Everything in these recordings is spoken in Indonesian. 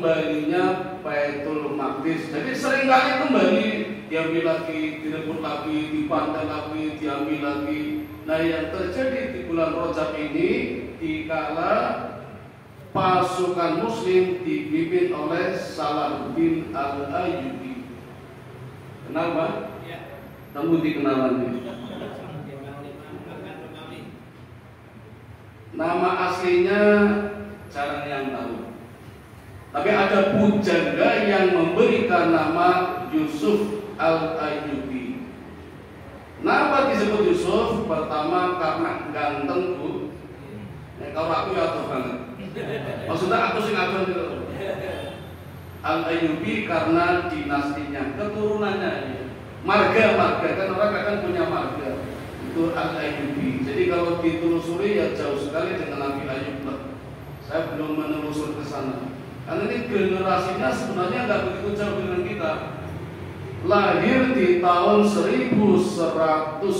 kembalinya Baitul Maqdis. Jadi seringkali kembali, diambil lagi, direbut lagi, dipantai lagi, diambil lagi. Nah, yang terjadi di bulan Rajab ini dikala pasukan Muslim dipimpin oleh Salahuddin Al-Ayyubi. Kenal Pak? Ya. Kamu dikenalan ini. Nama aslinya jarang yang tahu. Tapi ada pujangga yang memberikan nama Yusuf Al-Ayyubi. Kenapa disebut Yusuf? Pertama karena ganteng Bu. Kalau aku ya tuh banget. Maksudnya aku sing adon itu. Al-Ayyubi karena dinastinya, keturunannya ya. Marga kan orang akan punya marga. Itu Al-Ayyubi. Jadi kalau ditelusuri ya jauh sekali dengan Nabi Ayub. Saya belum menelusur ke sana. Karena ini generasinya sebenarnya nggak begitu jauh dengan kita. Lahir di tahun 1117.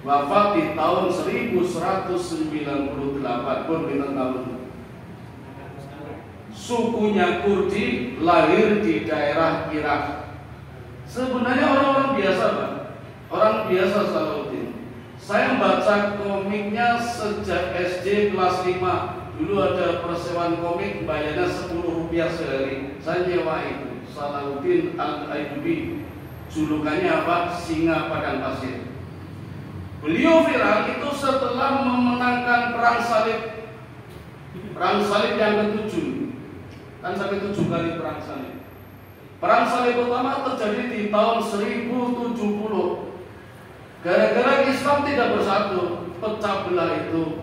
Wafat di tahun 1198 pun bintang tahun. Sukunya Kurdi, lahir di daerah Irak. Sebenarnya orang-orang biasa Pak. Orang biasa Salahuddin. Saya baca komiknya sejak SD kelas 5. Dulu ada persewaan komik bayarnya Rp10 sehari. Saya nyewa itu. Salahuddin Al-Ayyubi. Julukannya apa? Singa Padang Pasir. Beliau viral itu setelah memenangkan perang salib. Perang salib yang ke-7. Kan sampai 7 kali perang salib. Perang salib pertama terjadi di tahun 1070. Gara-gara Islam tidak bersatu, pecah belah itu.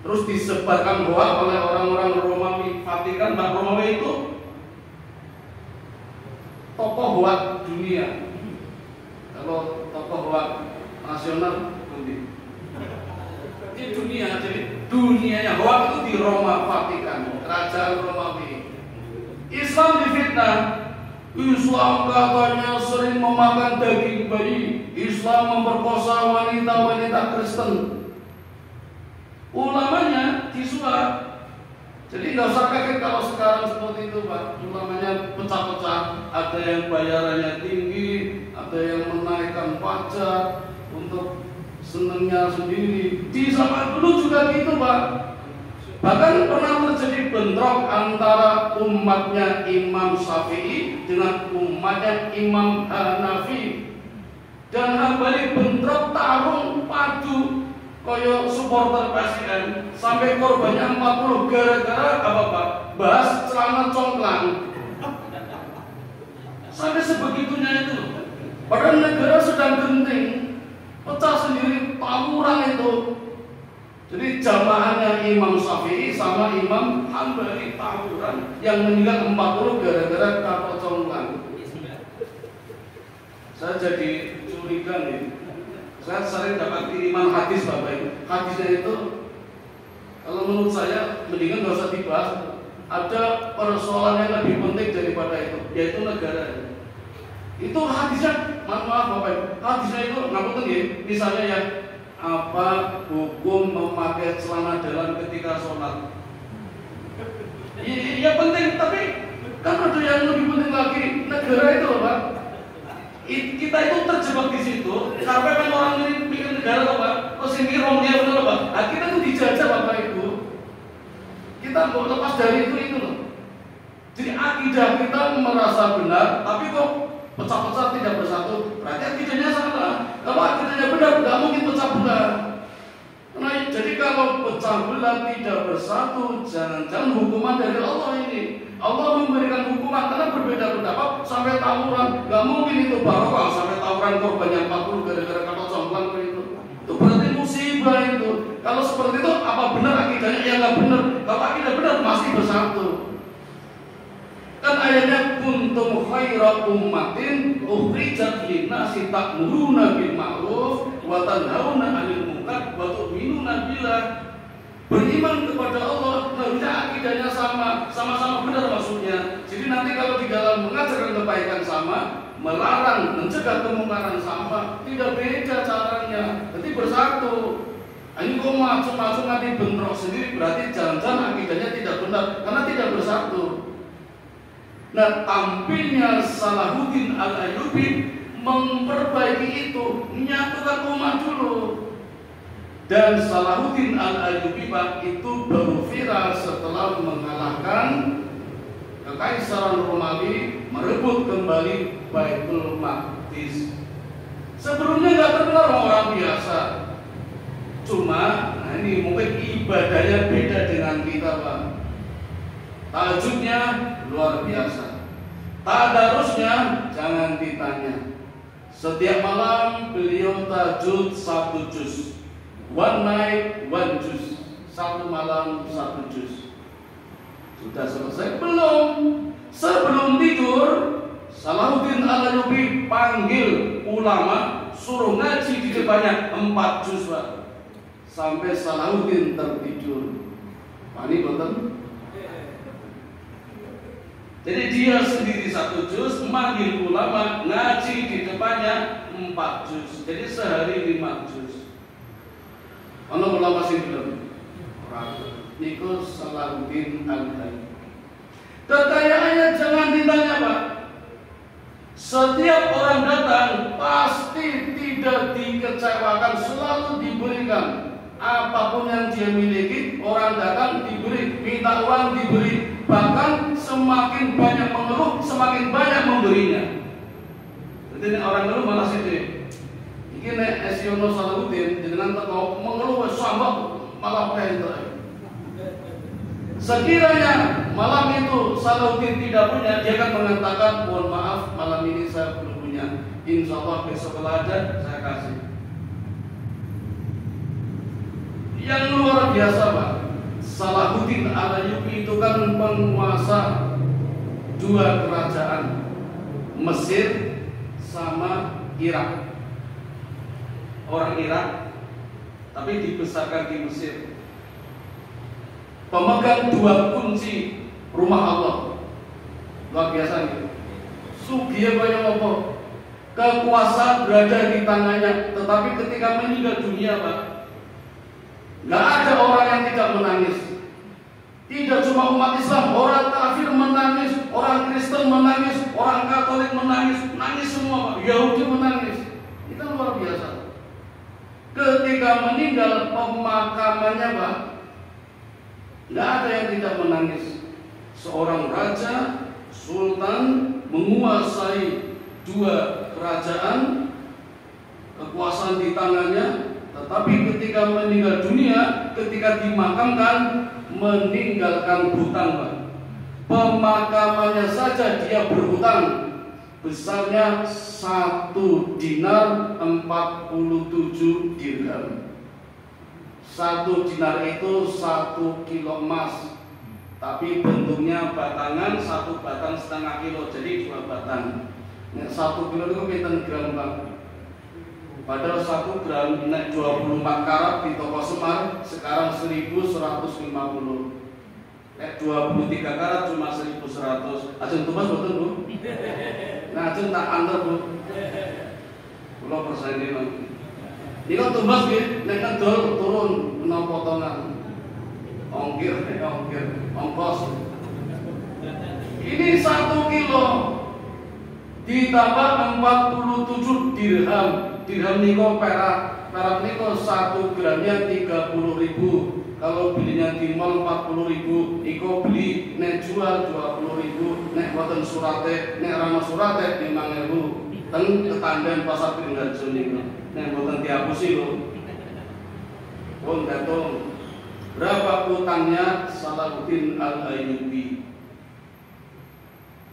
Terus disebarkan hoak oleh orang-orang Romawi. Vatikan, Pak Romawi itu tokoh hoak dunia. Kalau tokoh hoak nasional di dunia, jadi dunianya hoak itu di Roma, Vatikan, kerajaan Romawi. Islam difitnah. Islam katanya sering memakan daging bayi. Islam memperkosa wanita-wanita Kristen. Ulamanya disuap. Jadi nggak usah kaget kalau sekarang seperti itu Pak. Ulamanya pecah-pecah. Ada yang bayarannya tinggi, ada yang menaikkan pajak untuk senengnya sendiri. Di zaman dulu juga gitu Pak. Bahkan pernah terjadi bentrok antara umatnya Imam Syafi'i dengan umatnya Imam Hanafi. Dan Hambali bentrok tarung padu koyo supporter PSIS sampai korbannya 40 gara-gara apa Pak? Bahas celana congklang. Sampai sebegitunya itu. Padahal negara sedang genting, pecah sendiri, tawuran itu. Jadi jamaahnya Imam Syafi'i sama Imam Hambali tawuran, yang meninggal 40 gara-gara kapal congklang. Saya jadi curiga nih. Saya sering dapat kiriman hadis Bapak Ibu. Hadisnya itu kalau menurut saya mendingan nggak usah dibahas. Ada persoalan yang lebih penting daripada itu, yaitu negara. Itu hadisnya, maaf Bapak Ibu. Hadisnya itu ngapunten ya. Misalnya ya, apa hukum memakai celana dalam ketika sholat? Iya penting, tapi kan ada yang lebih penting lagi, negara itu loh Pak. Kita itu terjebak di situ karena kan orang ini mikir negara loh Pak. Terus ini romnya benar loh Pak. Nah, kita tuh dijajah Bapak Ibu. Kita mau lepas dari itu loh. Jadi akidah kita merasa benar, tapi kok pecah-pecah tidak bersatu, berarti akidahnya salah. Kalau akidahnya benar, nggak mungkin pecah belah. Nah, jadi kalau pecah belah tidak bersatu, jangan-jangan hukuman dari Allah ini. Allah memberikan hukuman karena berbeda pendapat sampai tawuran. Nggak mungkin itu barokah sampai tawuran korbannya 40 gara-gara kapal congklang itu. Itu berarti musibah itu. Kalau seperti itu, apa benar akidahnya? Ya nggak benar. Kalau akidah benar, pasti bersatu. Kan ayatnya kuntum khaira ummatin ukhrijat linnasi ta'muruna bil ma'ruf wa tanhauna 'anil munkar wa tu'minuna billah. Beriman kepada Allah harusnya akidahnya sama-sama benar maksudnya. Jadi nanti kalau di dalam mengajarkan kebaikan sama, melarang mencegah kemungkaran sama, tidak beda caranya. Jadi bersatu. Ini kok macam-macam nanti bentrok sendiri, berarti jangan-jangan akidahnya tidak benar. Karena Nah, tampilnya Salahuddin Al-Ayyubi memperbaiki itu, menyatukan umat dulu. Dan Salahuddin Al-Ayyubi itu baru viral setelah mengalahkan Kekaisaran Romawi, merebut kembali Baitul Maqdis. Sebelumnya nggak terkenal orang biasa. Cuma, nah ini mungkin ibadahnya beda dengan kita, Pak. Tahajudnya luar biasa. Tadarusnya jangan ditanya. Setiap malam beliau tahajud 1 juz. One night, 1 juz. 1 malam 1 juz. Sudah selesai? Belum. Sebelum tidur, Salahuddin Al-Ayyubi panggil ulama, suruh ngaji di depannya 4 juz, Pak. Sampai Salahuddin tertidur. Pani boten? Jadi dia sendiri 1 juz, manggil ulama, ngaji di depannya 4 juz. Jadi sehari 5 juz. Ono ulama sing belum? Niku Salahuddin Al-Ayyubi. Kekayaannya jangan ditanya, Pak. Setiap orang datang pasti tidak dikecewakan, selalu diberikan. Apapun yang dia miliki, orang datang diberi, minta uang diberi. Bahkan semakin banyak mengeluh, semakin banyak memberinya. Jadi orang ngeluh malah sedih. Iki nek Esiono Salahuddin dengan teko mengeluh sambak malah pengen. Sekiranya malam itu Salahuddin tidak punya, dia akan mengatakan, mohon maaf malam ini saya belum punya. Insya Allah besok kalau ada saya kasih. Yang luar biasa, Pak, Salahuddin Al-Ayyubi itu kan penguasa 2 kerajaan, Mesir sama Irak. Orang Irak, tapi dibesarkan di Mesir. Pemegang 2 kunci rumah Allah. Luar biasa gitu. Sugih banyak apa? Kekuasaan berada di tangannya. Tetapi ketika meninggal dunia, Pak, nggak ada orang yang tidak menangis. Tidak cuma umat Islam, orang kafir menangis, orang Kristen menangis, orang Katolik menangis, nangis semua, Pak. Yahudi menangis. Itu luar biasa. Ketika meninggal pemakamannya, Pak, nggak ada yang tidak menangis. Seorang raja, sultan, menguasai 2 kerajaan, kekuasaan di tangannya. Tetapi ketika meninggal dunia, ketika dimakamkan, meninggalkan hutang, Pak. Pemakamannya saja dia berhutang. Besarnya 1 dinar 47 dirham. 1 dinar itu 1 kilo emas. Tapi bentuknya batangan, 1 batang setengah kilo, jadi 2 batang. 1 kilo itu pinten gram, Pak? Padahal 1 gram naik 24 karat di toko Semar sekarang 1150. 23 karat cuma 1100. Ajeng tumbas betul, Bu? Nah, ajeng tak antar, Bu. Kula perseni mangke. Nika tumbas nggih, nek ngedol turun menawa potongan. Ongkir, ongkos. Ini 1 kilo ditambah 47 dirham. Dirham niko perak. Perak niko 1 gramnya 30.000. Kalau belinya di mall 40.000, iko beli nek jual 20.000, nek boten surate, nek rama surate 5.000. Teng ketandan pasar Pringharjo niku. Nek boten dihapusi lho. Pun gantung. Berapa utangnya Salahuddin Al-Ayyubi?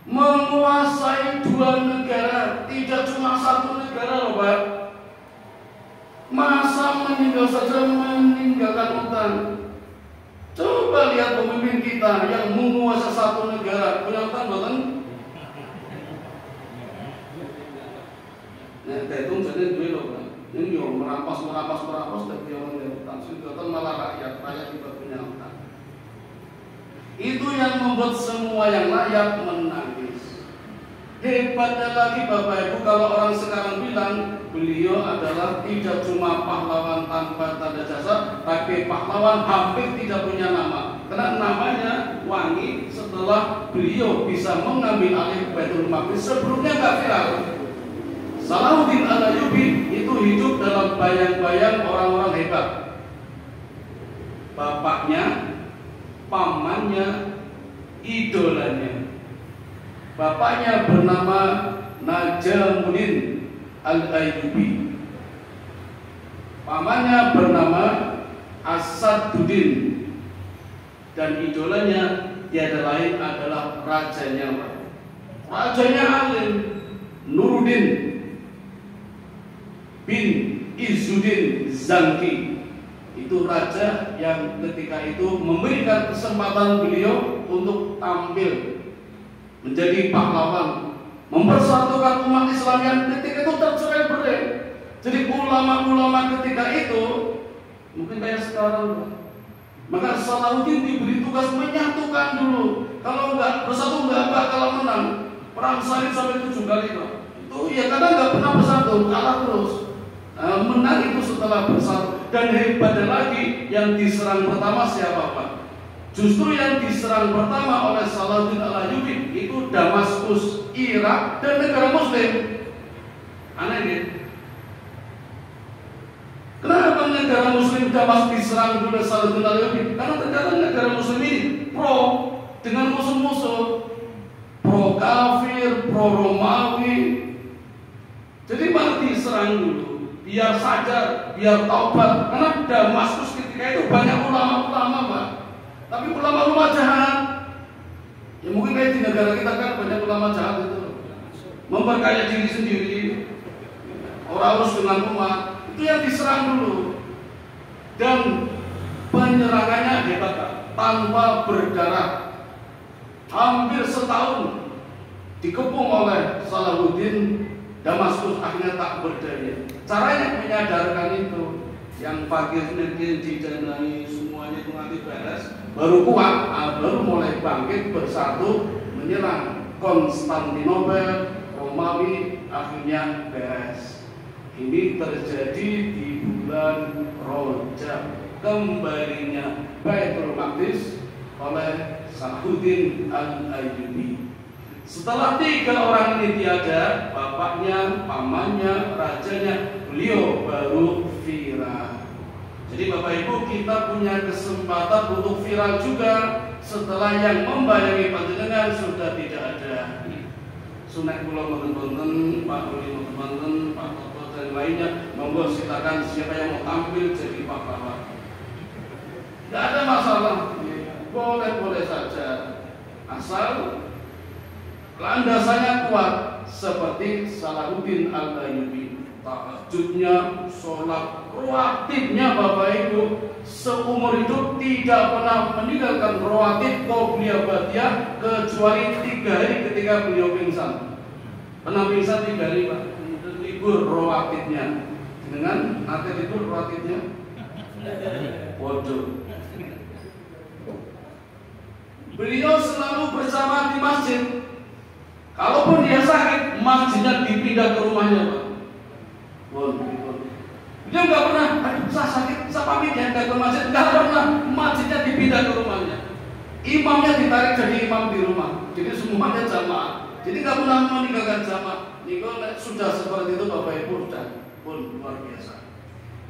Menguasai 2 negara, tidak cuma 1 negara loh, Pak. Masa meninggal saja meninggalkan utang. Coba lihat pemimpin kita yang menguasai 1 negara, punya utang boten? Nah, tetung jadi duwe lho, Pak. Ini yo merampas tapi orang yang utang. Sudah malah rakyat juga punya utang. Itu yang membuat semua yang layak menangis. Hebatnya lagi Bapak Ibu kalau orang sekarang bilang beliau adalah tidak cuma pahlawan tanpa tanda jasa, tapi pahlawan hampir tidak punya nama. Karena namanya wangi setelah setelah beliau bisa mengambil alih Baitul Maqdis. Sebelumnya nggak viral. Salahuddin Al-Ayyubi itu hidup dalam bayang-bayang orang-orang hebat. Bapaknya, pamannya, idolanya. Bapaknya bernama Najamuddin Al-Ayyubi. Pamannya bernama Asaduddin. Dan idolanya tiada lain adalah rajanya alim Nuruddin bin Izzuddin Zanki. Itu raja yang ketika itu memberikan kesempatan beliau untuk tampil menjadi pahlawan, mempersatukan umat Islam yang ketika itu tercerai-berai. Jadi ulama-ulama ketika itu mungkin kayak sekarang, maka Salahuddin diberi tugas menyatukan dulu. Kalau enggak bersatu enggak bakal menang. Perang salib sampai 7 kali Pak. Itu ya karena enggak pernah bersatu, kalah terus. Menang itu setelah bersatu. Dan hebatnya lagi, yang diserang pertama siapa Pak? Justru yang diserang pertama oleh Salahuddin Al-Ayyubi itu Damaskus, Irak, dan negara Muslim. Aneh gitu. Kenapa negara Muslim Damaskus diserang dulu Salahuddin Al-Ayyubi? Karena ternyata negara Muslim ini pro dengan musuh-musuh, pro kafir, pro Romawi. Jadi malah diserang dulu. Biar sadar, biar taubat. Karena Damaskus ketika itu banyak ulama-ulama Pak. Tapi ulama-ulama jahat. Ya mungkin kayak di negara kita kan banyak ulama jahat itu, memperkaya diri sendiri, orang harus dengan umat. Itu yang diserang dulu. Dan penyerangannya hebat Pak. Tanpa berdarah. Hampir setahun dikepung oleh Salahuddin. Damaskus akhirnya tak berdaya. Caranya menyadarkan itu, yang fakir miskin didanai semuanya itu nanti beres, baru kuat, baru mulai bangkit bersatu menyerang Konstantinopel, Romawi, akhirnya beres. Ini terjadi di bulan Rajab, kembalinya Baitul Maqdis oleh Salahuddin Al-Ayyubi. Setelah 3 orang ini tiada, bapaknya, pamannya, rajanya, beliau baru viral. Jadi Bapak Ibu, kita punya kesempatan untuk viral juga setelah yang membayangi panjenengan sudah tidak ada. Sunnah kula mboten-mboten, Pak Uli mboten-mboten, Pak Toto dan lainnya, monggo silakan siapa yang mau tampil jadi pahlawan. Tidak ada masalah, boleh-boleh saja, asal landasannya kuat seperti Salahuddin Al-Ayyubi. Tahajudnya, sholat rawatibnya Bapak Ibu seumur hidup tidak pernah meninggalkan rawatib qobliyah ba'diyah kecuali 3 hari ketika beliau pingsan. Pernah pingsan 3 hari Pak. Libur rawatibnya. Dengan nanti libur rawatibnya. Waduh. Beliau selalu bersama di masjid. Kalaupun dia sakit, masjidnya dipindah ke rumahnya Pak. Dia nggak pernah, saya sakit, saya pamit ya ke masjid. Nggak pernah, masjidnya dipindah ke rumahnya. Imamnya ditarik jadi imam di rumah. Jadi semuanya jamaah. Jadi nggak pernah meninggalkan jamaah. Niko sudah seperti itu Bapak Ibu, dan pun luar biasa.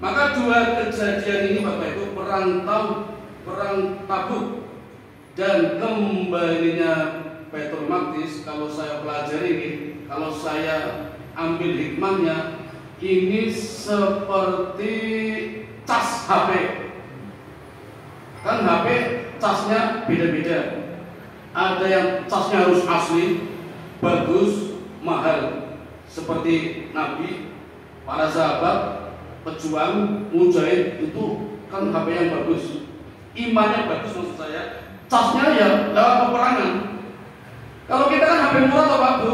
Maka 2 kejadian ini Bapak Ibu, perang Tabuk dan kembalinya Baitul Maqdis, kalau saya pelajari ini, kalau saya ambil hikmahnya, ini seperti cas HP. Kan HP casnya beda-beda. Ada yang casnya harus asli, bagus, mahal. Seperti Nabi, para sahabat, pejuang, mujahid, itu kan HP yang bagus. Imannya bagus maksud saya. Casnya ya lewat peperangan. Kalau kita kan HP murah atau Pak Bu,